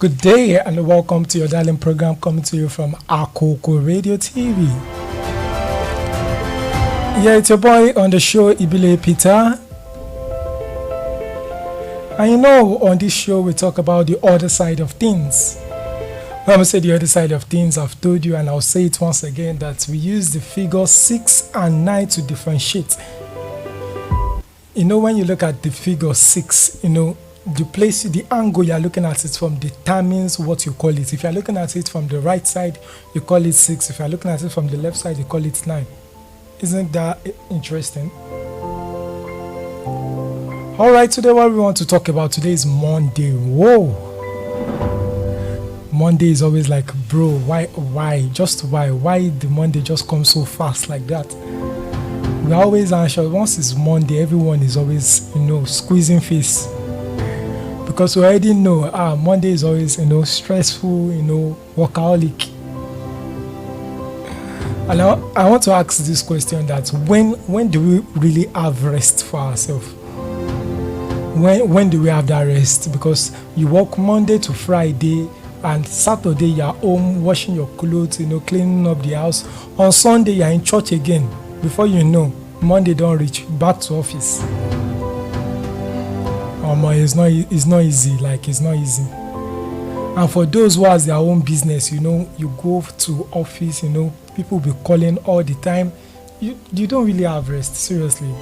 Good day and welcome to your darling program coming to you from Akoko Radio TV. Yeah, it's your boy on the show, Ibiloye Peter. And you know, on this show we talk about the other side of things. When I say the other side of things, I've told you and I'll say it once again that we use the figure 6 and 9 to differentiate. You know, when you look at the figure 6, you know, the angle you're looking at it from determines what you call it. If you're looking at it from the right side, you call it 6. If you're looking at it from the left side, you call it 9. Isn't that interesting? Alright, today what we want to talk about today is Monday. Whoa! Monday is always like, bro, why? Just why? Why the Monday just comes so fast like that? We're always anxious. Once it's Monday, everyone is always, squeezing face. Because we already know Monday is always, stressful, workaholic. And I want to ask this question that when do we really have rest for ourselves? When do we have that rest? Because you work Monday to Friday and Saturday you're home washing your clothes, cleaning up the house. On Sunday you're in church again. Before you know, Monday don't reach, back to office. It's not easy, it's not easy. And for those who has their own business, you go to office, people be calling all the time. You don't really have rest, seriously.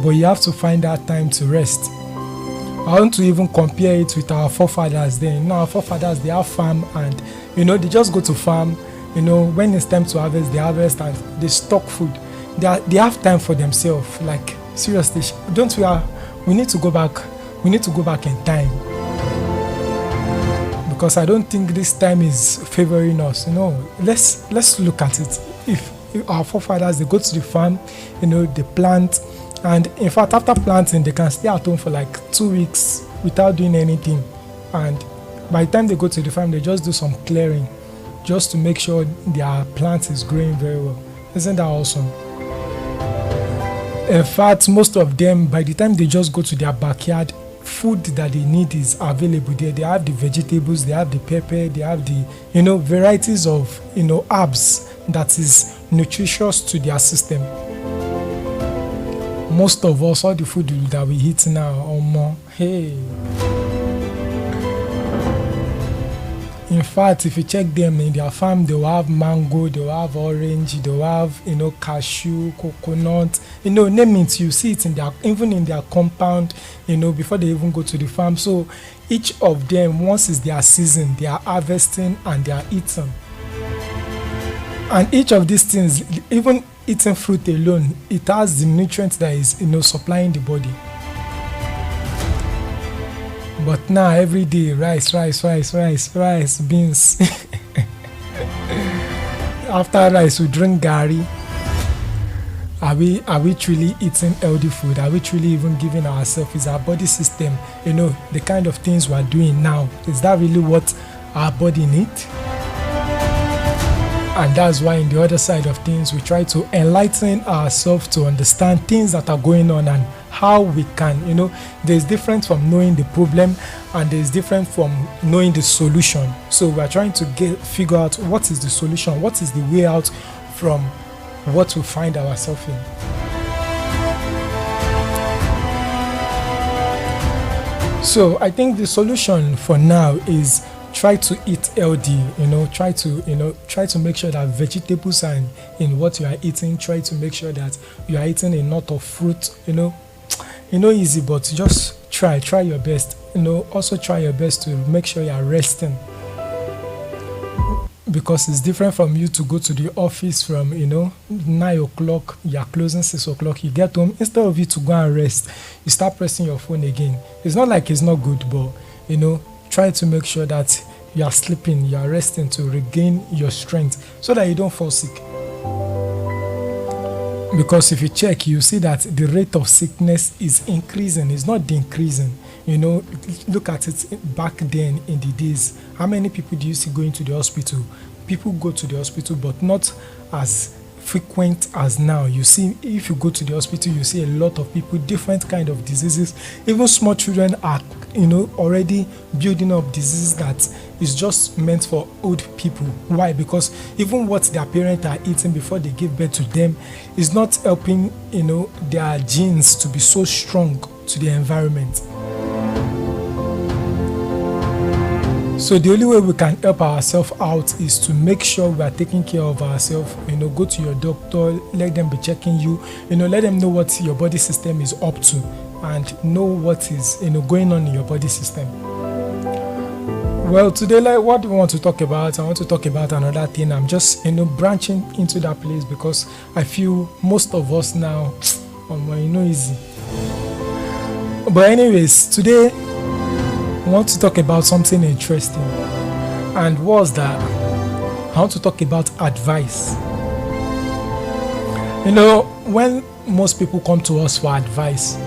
But you have to find that time to rest. I want to even compare it with our forefathers then. Our forefathers, they have farm and, they just go to farm, when it's time to harvest, they harvest and they stock food. They have time for themselves, seriously, we need to go back in time. Because I don't think this time is favoring us. Let's look at it. If our forefathers, they go to the farm, they plant, and in fact after planting they can stay at home for 2 weeks without doing anything, and by the time they go to the farm they just do some clearing just to make sure their plant is growing very well. Isn't that awesome? In fact, most of them, by the time they just go to their backyard, food that they need is available there. They have the vegetables, they have the pepper, they have the varieties of herbs that is nutritious to their system. Most of us, all the food that we eat now, hey. In fact, if you check them in their farm, they will have mango, they will have orange, they will have cashew, coconut, name it. You see it even in their compound, before they even go to the farm. So each of them, once is their season, they are harvesting and they are eating. And each of these things, even eating fruit alone, it has the nutrients that is supplying the body. But now every day rice, beans. After rice we drink gari. Are we truly eating healthy food? Are we truly even giving ourselves? Is our body system, the kind of things we are doing now, is that really what our body needs? And that's why in the other side of things we try to enlighten ourselves to understand things that are going on and how we can, there's difference from knowing the problem and there's different from knowing the solution. So we're trying to figure out what is the solution, what is the way out from what we find ourselves in. So I think the solution for now is try to eat healthy, try to make sure that vegetables are in what you are eating. Try to make sure that you are eating a lot of fruit, easy, but just try your best. Also try your best to make sure you are resting. Because it's different from you to go to the office from 9 o'clock, you're closing 6 o'clock, you get home, instead of you to go and rest, you start pressing your phone again. It's not like it's not good, but try to make sure that you are sleeping, you are resting to regain your strength so that you don't fall sick. Because if you check, you see that the rate of sickness is increasing, it's not decreasing. Look at it back then in the days. How many people do you see going to the hospital? People go to the hospital, but not as frequent as now. You see, if you go to the hospital, you see a lot of people, different kind of diseases. Even small children are, already building up diseases that is just meant for old people. Why? Because even what their parents are eating before they give birth to them is not helping, their genes to be so strong to the environment. So the only way we can help ourselves out is to make sure we are taking care of ourselves. Go to your doctor, let them be checking you. Let them know what your body system is up to and know what is going on in your body system. Well, today, like, what do we want to talk about? I want to talk about another thing. I'm just branching into that place because I feel most of us now, easy. But anyways, today I want to talk about something interesting. And what's that? I want to talk about advice. When most people come to us for advice,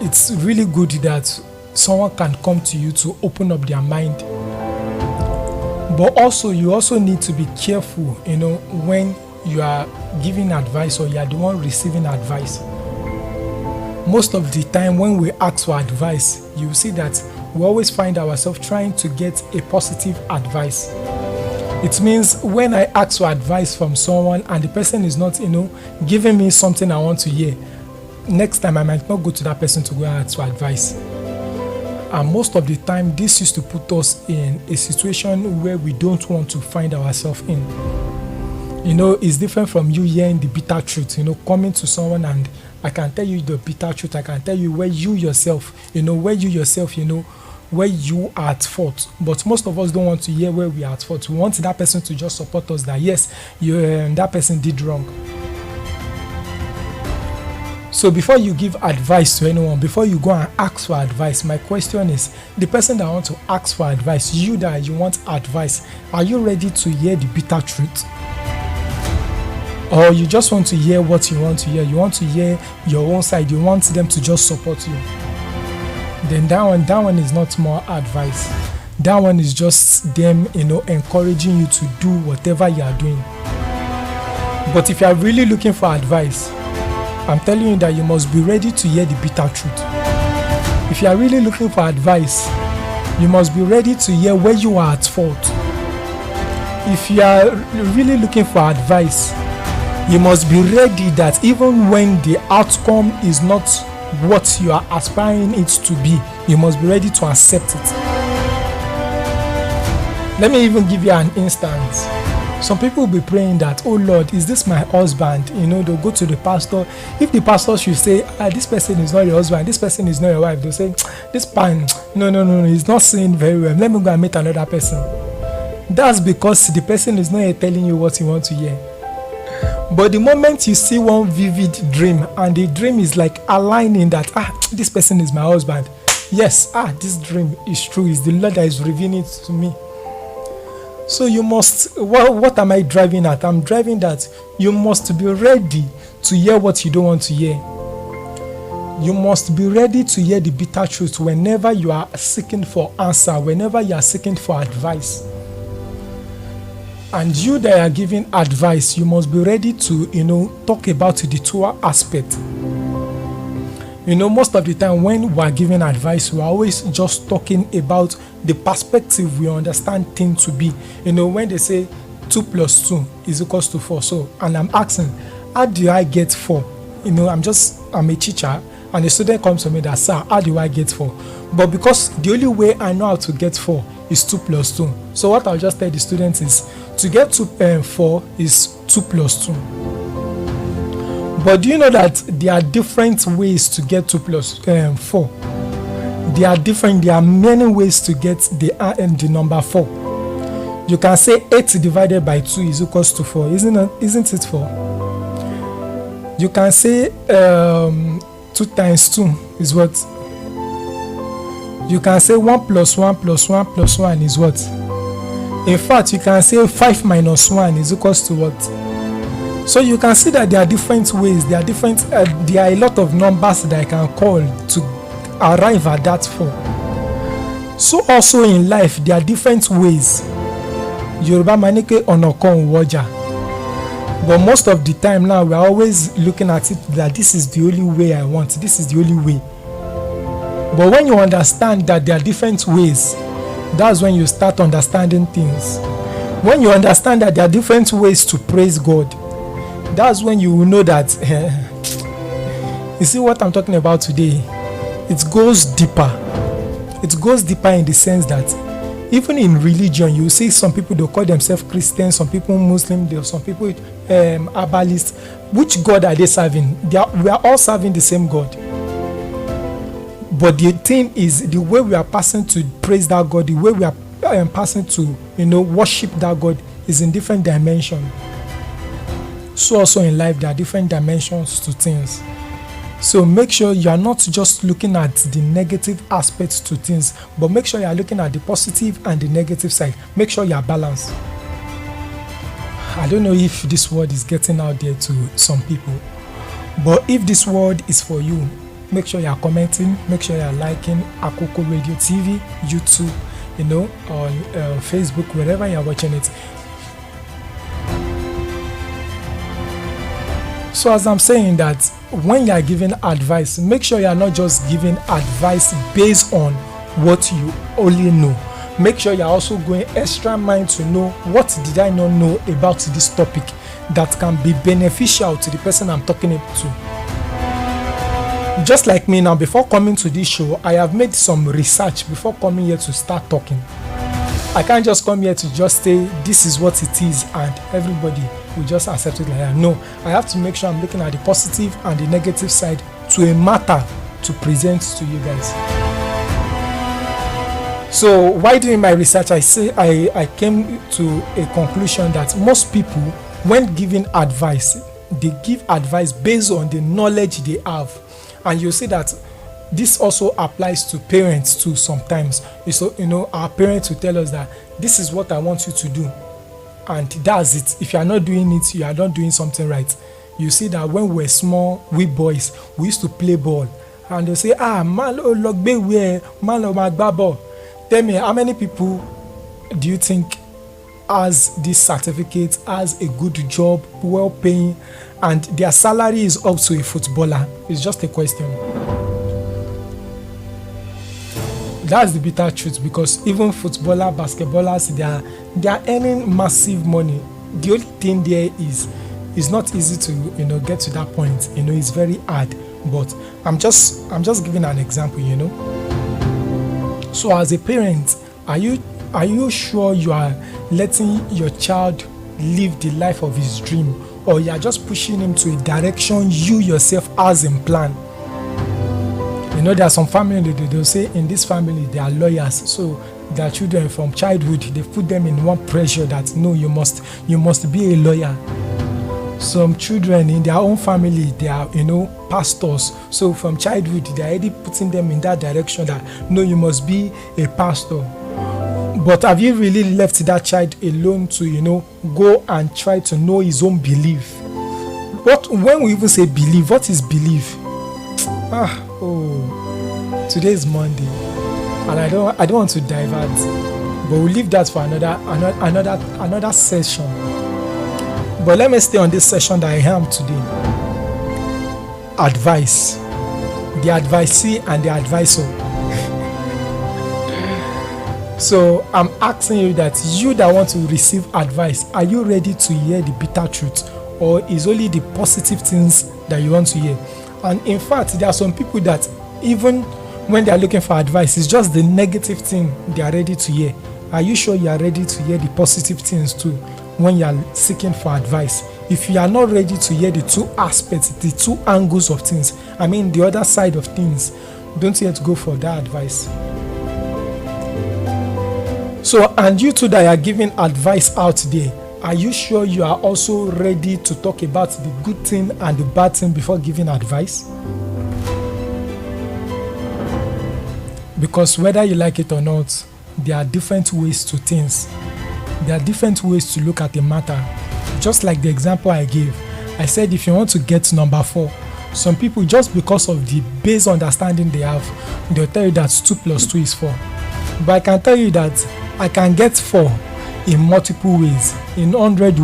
it's really good that someone can come to you to open up their mind. But also, you also need to be careful, when you are giving advice or you are the one receiving advice. Most of the time when we ask for advice, you see that we always find ourselves trying to get a positive advice. It means when I ask for advice from someone and the person is not, giving me something I want to hear, next time I might not go to that person to go and ask for advice. And most of the time, this used to put us in a situation where we don't want to find ourselves in. It's different from you hearing the bitter truth, coming to someone and I can tell you the bitter truth. I can tell you where you yourself, where you are at fault. But most of us don't want to hear where we are at fault. We want that person to just support us that yes, that person did wrong. So before you give advice to anyone, before you go and ask for advice, my question is, the person that wants to ask for advice, you want advice, are you ready to hear the bitter truth? Or you just want to hear what you want to hear? You want to hear your own side. You want them to just support you. Then that one is not more advice. That one is just them, encouraging you to do whatever you are doing. But if you are really looking for advice, I'm telling you that you must be ready to hear the bitter truth. If you are really looking for advice, you must be ready to hear where you are at fault. If you are really looking for advice, you must be ready that even when the outcome is not what you are aspiring it to be, you must be ready to accept it. Let me even give you an instance. Some people will be praying that, oh Lord, is this my husband? They'll go to the pastor. If the pastor should say, this person is not your husband, this person is not your wife, they'll say, this man, no, he's not saying very well. Let me go and meet another person. That's because the person is not telling you what you want to hear. But the moment you see one vivid dream and the dream is like aligning that, this person is my husband. Yes, this dream is true. It's the Lord that is revealing it to me. So you must, what am I driving at? I'm driving that you must be ready to hear what you don't want to hear. You must be ready to hear the bitter truth whenever you are seeking for answer, whenever you are seeking for advice. And you that are giving advice, you must be ready to, talk about the two aspect. Most of the time when we are giving advice, we are always just talking about the perspective we understand things to be. When they say 2 + 2 is equals to 4. So, and I'm asking, how do I get 4? I'm a teacher, and the student comes to me that, sir, how do I get 4? But because the only way I know how to get 4 is 2 + 2. So what I'll just tell the students is, to get 4 is 2 + 2. But do you know that there are different ways to get 2 + 4? There are many ways to get the number 4. You can say 8 divided by 2 is equals to 4, isn't it 4? You can say 2 times 2 is what? You can say 1 + 1 + 1 + 1 is what? In fact, you can say 5 - 1 is equals to what? So you can see that there are different ways. There are a lot of numbers that I can call to arrive at that 4. So also in life, there are different ways. Yoruba manike onokon woja. But most of the time now, we're always looking at it that this is the only way I want, this is the only way. But when you understand that there are different ways, that's when you start understanding things. When you understand that there are different ways to praise God, that's when you will know that you see what I'm talking about today, it goes deeper. It goes deeper in the sense that even in religion, you see some people, they call themselves Christians, some people Muslim, some people Herbalist. Which God are they serving? We are all serving the same God. But the thing is, the way we are passing to praise that God, the way we are passing to, worship that God is in different dimensions. So also in life, there are different dimensions to things. So make sure you are not just looking at the negative aspects to things, but make sure you are looking at the positive and the negative side. Make sure you are balanced. I don't know if this word is getting out there to some people, but if this word is for you, make sure you are commenting, make sure you are liking Akoko Radio TV, YouTube, on Facebook, wherever you are watching it. So as I'm saying that, when you are giving advice, make sure you are not just giving advice based on what you only know. Make sure you are also going extra mind to know what did I not know about this topic that can be beneficial to the person I'm talking to. Just like me now, before coming to this show, I have made some research before coming here to start talking. I can't just come here to just say this is what it is and everybody will just accept it like that. No, I have to make sure I'm looking at the positive and the negative side to a matter to present to you guys. So while doing my research, I came to a conclusion that most people, when giving advice, they give advice based on the knowledge they have. And you see that this also applies to parents too sometimes. So, our parents will tell us that this is what I want you to do. And that's it. If you are not doing it, you are not doing something right. You see that when we were small, we boys, we used to play ball. And they say, malo logbe we, malo magbabo. Tell me, how many people do you think has this certificate, has a good job, well paying, and their salary is up to a footballer? It's just a question. That's the bitter truth, because even footballers, basketballers, they are earning massive money. The only thing there is, it's not easy to get to that point. It's very hard. But I'm just giving an example. So as a parent, are you sure you are letting your child live the life of his dream, or you are just pushing him to a direction you yourself has in plan? There are some family, they'll say in this family they are lawyers, so their children from childhood, they put them in one pressure that no, you must be a lawyer. Some children in their own family, they are pastors, so from childhood they are already putting them in that direction that no, you must be a pastor. But have you really left that child alone to go and try to know his own belief? When we even say belief, what is belief? Today is Monday, and I don't want to divert, but we'll leave that for another session. But let me stay on this session that I am today. Advice, the advisee and the advisor. So I'm asking you that want to receive advice, are you ready to hear the bitter truth, or is only the positive things that you want to hear? And in fact, there are some people that even when they are looking for advice, it's just the negative thing they are ready to hear. Are you sure you are ready to hear the positive things too when you are seeking for advice? If you are not ready to hear the two aspects, the two angles of things, the other side of things, don't yet go for that advice. So, and you too that are giving advice out there, are you sure you are also ready to talk about the good thing and the bad thing before giving advice? Because whether you like it or not, there are different ways to things. There are different ways to look at a matter. Just like the example I gave, I said if you want to get number 4, some people, just because of the base understanding they have, they'll tell you that 2 + 2 is 4. But I can tell you that I can get 4 in multiple ways, in 100,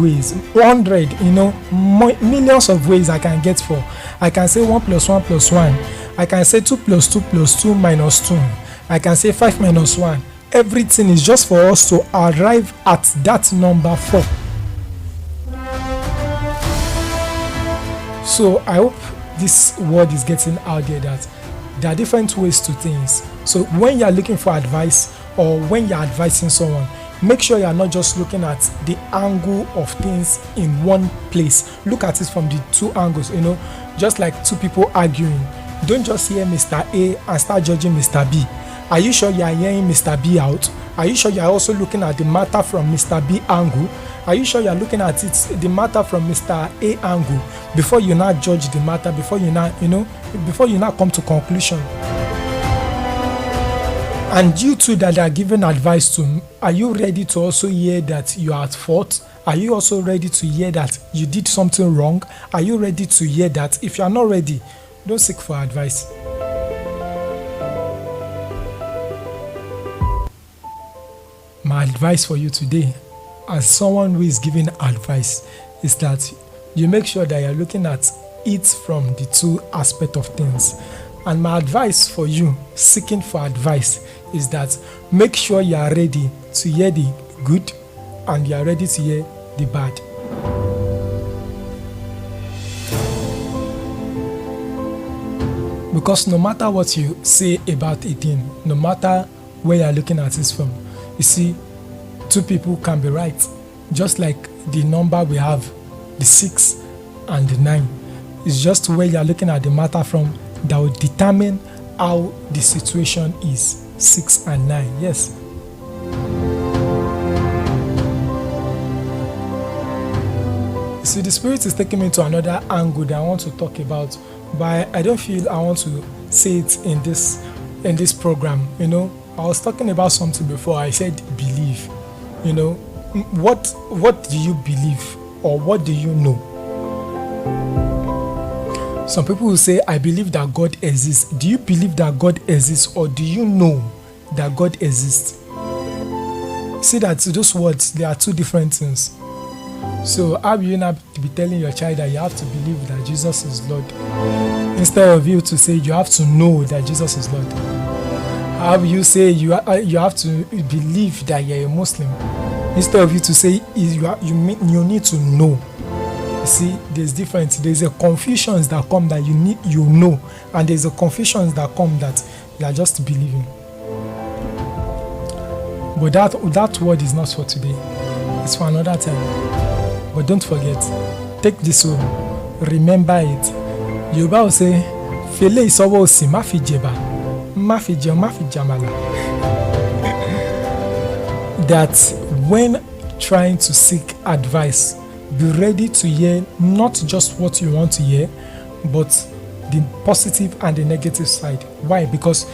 millions of ways I can get 4. I can say 1 plus 1 plus 1. I can say 2 plus 2 plus 2 minus 2. I can say 5 minus 1. Everything is just for us to arrive at that number 4. So I hope this word is getting out there, that there are different ways to things. So when you are looking for advice, or when you are advising someone, make sure you are not just looking at the angle of things in one place. Look at it from the two angles, just like two people arguing. Don't just hear Mr. A and start judging Mr. B. Are you sure you are hearing Mr. B out? Are you sure you are also looking at the matter from Mr. B angle? Are you sure you are looking at the matter from Mr. A angle before you now judge the matter, before you now come to conclusion? And you too that are giving advice to, are you ready to also hear that you are at fault? Are you also ready to hear that you did something wrong? Are you ready to hear that? If you are not ready, don't seek for advice. My advice for you today, as someone who is giving advice, is that you make sure that you're looking at it from the two aspects of things. And my advice for you, seeking for advice, is that make sure you are ready to hear the good and you are ready to hear the bad. Because no matter what you say about a thing, no matter where you are looking at it from, you see, two people can be right. Just like the number we have, the 6 and the 9. It's just where you are looking at the matter from that will determine how the situation is. 6 and 9, yes. You see, the Spirit is taking me to another angle that I want to talk about, but I don't feel I want to say it in this program. I was talking about something before. I said believe. What do you believe, or what do you know? Some people will say, I believe that God exists. Do you believe that God exists, or do you know that God exists? See that those words, they are two different things. So how will you not be telling your child that you have to believe that Jesus is Lord, instead of you to say you have to know that Jesus is Lord? How will you say you have to believe that you're a Muslim, instead of you to say you need to know? You see, there's difference. There's a confusions that come that you know, and there's a confusions that come that you are just believing. But that word is not for today. It's for another time. But don't forget, take this home. Remember it. Yoruba will say, "Fele isowo osi ma fi jeba, ma fi je, ma fi jamala." That when trying to seek advice, be ready to hear not just what you want to hear, but the positive and the negative side. Why? Because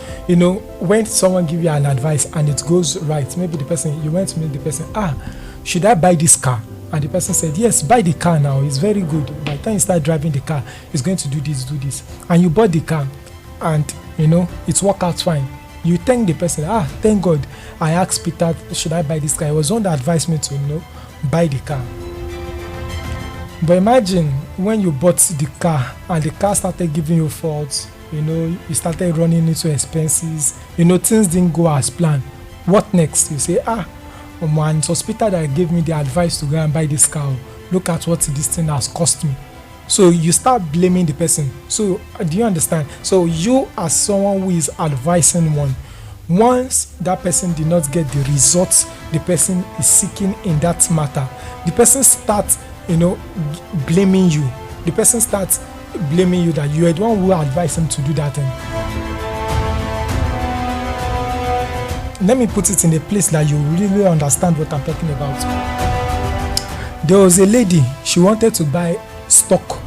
when someone gives you an advice and it goes right, maybe you went to meet the person, should I buy this car? And the person said, yes, buy the car now, it's very good. By the time you start driving the car, it's going to do this. And you bought the car and it's worked out fine. You thank the person, thank God, I asked Peter, should I buy this car? It was one that advised me to buy the car. But imagine when you bought the car and the car started giving you faults, you started running into expenses, things didn't go as planned. What next? You say, man, it was Peter that gave me the advice to go and buy this car. Look at what this thing has cost me. So you start blaming the person. So do you understand? So you, as someone who is advising one, once that person did not get the results the person is seeking in that matter, the person starts blaming you. The person starts blaming you that you are the one who advised him to do that thing. Let me put it in a place that you really understand what I'm talking about. There was a lady, she wanted to buy stock.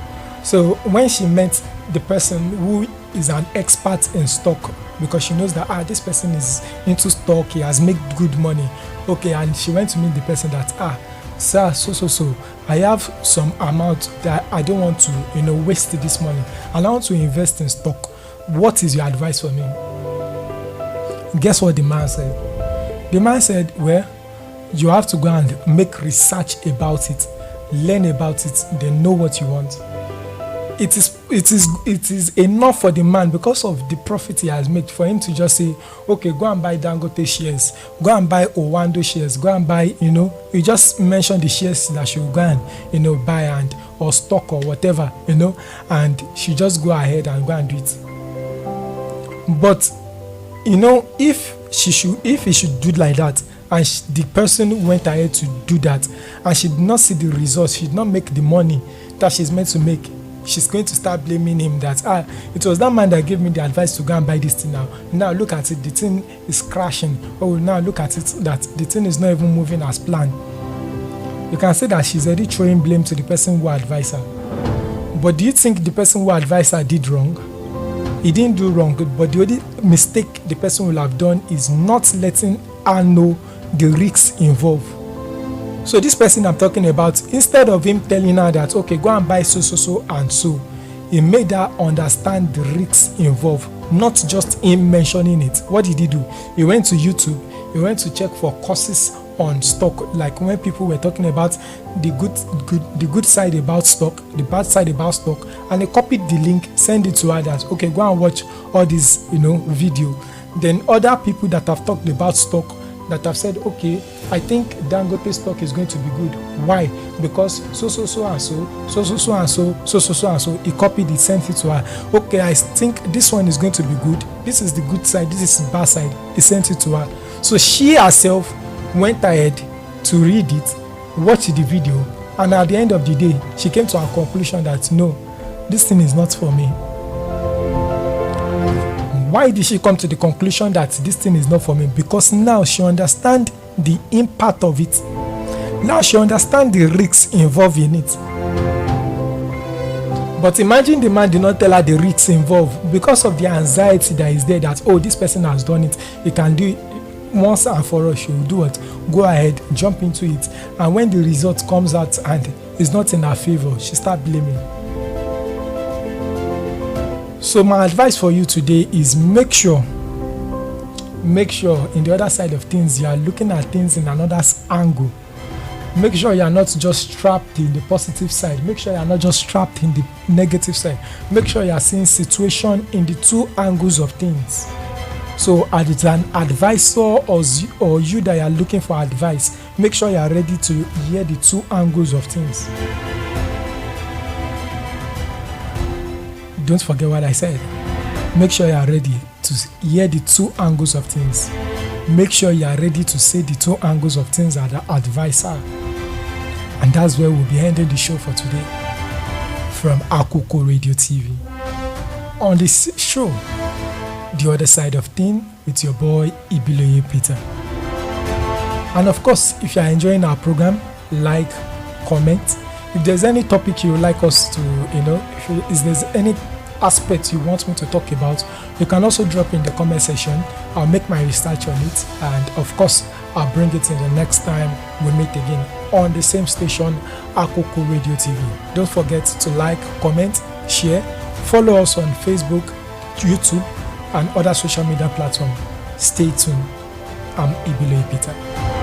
So when she met the person who is an expert in stock, because she knows that this person is into stock, he has made good money. Okay, and she went to meet the person that sir, so I have some amount that I don't want to waste this money, and I want to invest in stock. What is your advice for me? Guess what the man said? The man said, well, You have to go and make research about it, learn about it, then know what you want. It is enough for the man, because of the profit he has made, for him to just say, okay, go and buy Dangote shares, go and buy Owando shares, go and buy, you just mention the shares that she will go and, buy, and or stock or whatever, and she just go ahead and go and do it. But if he should do like that, and the person went ahead to do that, and she did not see the results, she did not make the money that she's meant to make, she's going to start blaming him that it was that man that gave me the advice to go and buy this thing. Now look at it, the thing is crashing. Oh, now look at it, that the thing is not even moving as planned. You can say that she's already throwing blame to the person who advised her. But do you think the person who advised her did wrong? He didn't do wrong, but the only mistake the person will have done is not letting her know the risks involved. So this person I'm talking about, instead of him telling her that, okay, go and buy so and so, he made her understand the risks involved, not just him mentioning it. What did he do? He went to YouTube, he went to check for courses on stock, like when people were talking about the good side about stock, the bad side about stock, and he copied the link, send it to her that, okay, go and watch all this video. Then other people that have talked about stock, that have said, okay, I think Dangote stock is going to be good. Why? Because so and so. He copied it, sent it to her. Okay, I think this one is going to be good. This is the good side. This is the bad side. He sent it to her. So she herself went ahead to read it, watch the video, and at the end of the day, she came to a conclusion that no, this thing is not for me. Why did she come to the conclusion that this thing is not for me? Because now she understands the impact of it. Now she understands the risks involved in it. But imagine the man did not tell her the risks involved, because of the anxiety that is there that, oh, this person has done it, he can do it once and for all. She will do it. Go ahead, jump into it. And when the result comes out and it's not in her favor, she starts blaming. So my advice for you today is make sure in the other side of things, you are looking at things in another angle. Make sure you are not just trapped in the positive side. Make sure you are not just trapped in the negative side. Make sure you are seeing situation in the two angles of things. So as an advisor or you that are looking for advice, make sure you are ready to hear the two angles of things. Don't forget what I said. Make sure you are ready to hear the two angles of things. Make sure you are ready to say the two angles of things that the advisor. And that's where we'll be ending the show for today from Akoko Radio TV. On this show, The Other Side of Things with your boy Ibiloye Peter. And of course, if you are enjoying our program, like, comment. If there's any topic you would like us to, if there's any aspect you want me to talk about, you can also drop in the comment section. I'll make my research on it, and of course I'll bring it in the next time we meet again on the same station, Akoko Radio TV. Don't forget to like, comment, share, follow us on Facebook, YouTube, and other social media platforms. Stay tuned. I'm Ibiloye Peter.